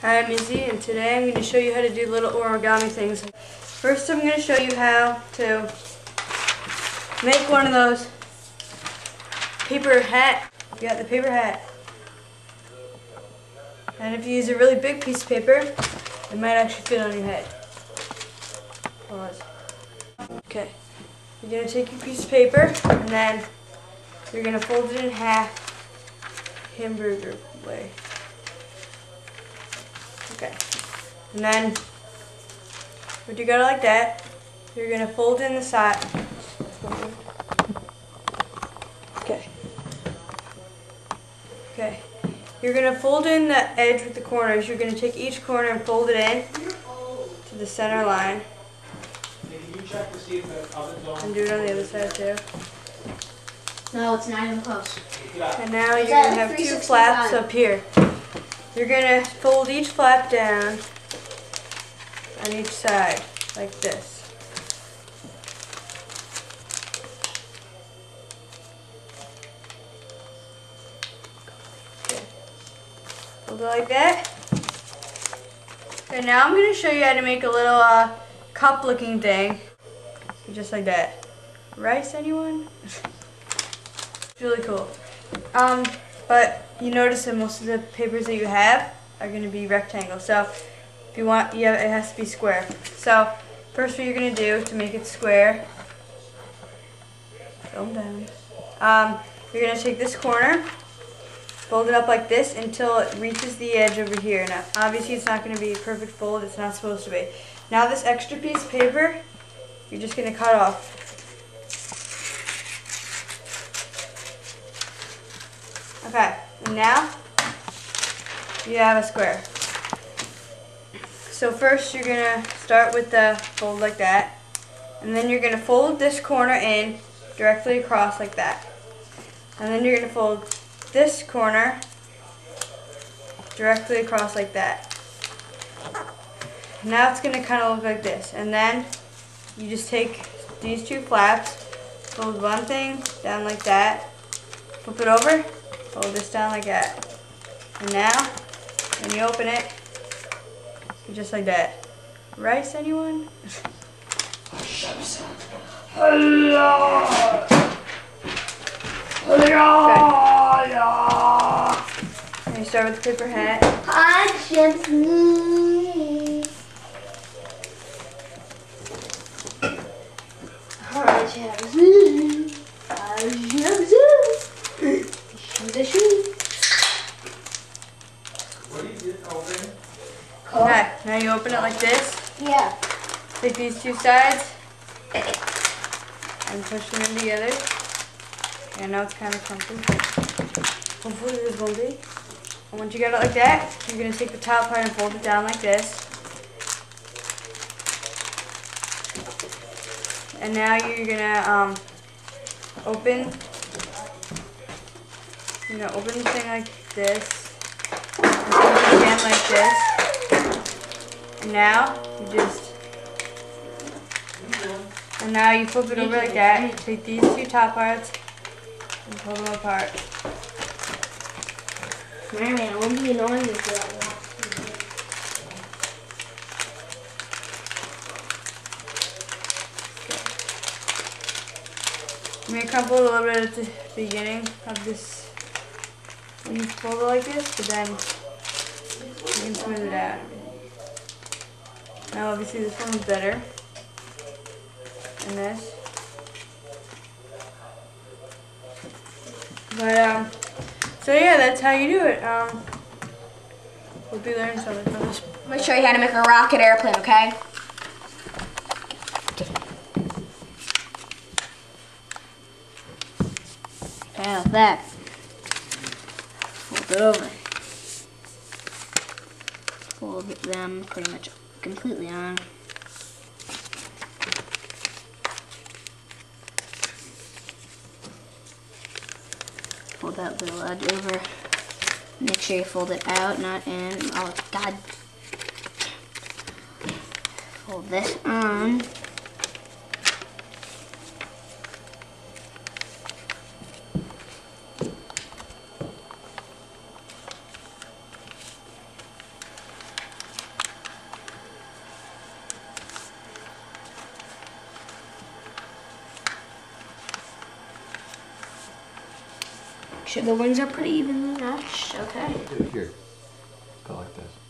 Hi, I'm Izzy, and today I'm going to show you how to do little origami things. First, I'm going to show you how to make one of those paper hat. You got the paper hat. And if you use a really big piece of paper, it might actually fit on your head. Pause. Okay. You're going to take your piece of paper, and then you're going to fold it in half, hamburger way. Okay. And then, when you got it like that, you're going to fold in the side. Okay. Okay. You're going to fold in the edge with the corners. You're going to take each corner and fold it in to the center line. Can you check to see if the oven's on? And do it on the other side too. No, it's not even close. And now you're going to have two flaps up here. You're going to fold each flap down on each side, like this. Okay. Fold it like that. Okay, now I'm going to show you how to make a little cup looking thing. Just like that. Rice, anyone? It's really cool. But you notice that most of the papers that you have are going to be rectangles. So if you want, it has to be square. So first what you're going to do to make it square, film down. You're going to take this corner, fold it up like this until it reaches the edge over here. Now obviously it's not going to be a perfect fold, it's not supposed to be. Now this extra piece of paper, you're just going to cut off. Okay, and now you have a square. So first you're going to start with the fold like that, and then you're going to fold this corner in directly across like that. And then you're going to fold this corner directly across like that. Now it's going to kind of look like this. And then you just take these two flaps, fold one thing down like that, flip it over, fold this down like that. And now, when you open it, just like that. Rice, anyone? Okay. And you start with the paper hat. Okay, now you open it like this. Yeah. Take these two sides and push them in together. And now it's kind of crumpled. Hopefully this will be. And once you get it like that, you're going to take the top part and fold it down like this. And now you're going to open the thing like this. And fold it again like this. And now you flip it over like that. Take these two top parts and pull them apart. Man, I won't be annoying you for that long. You may crumple a little bit at the beginning of this when you fold it like this, but then you can smooth it out. Now obviously this one's better than this. But so yeah, that's how you do it. Hope you learned something from this. I'm gonna show you how to make a rocket airplane, okay? Now that. Fold it over. Fold them pretty much completely on. Fold that little edge over. Make sure you fold it out, not in. Oh God. Fold this on. Make sure the wings are pretty evenly matched. Okay. Do it here. Go like this.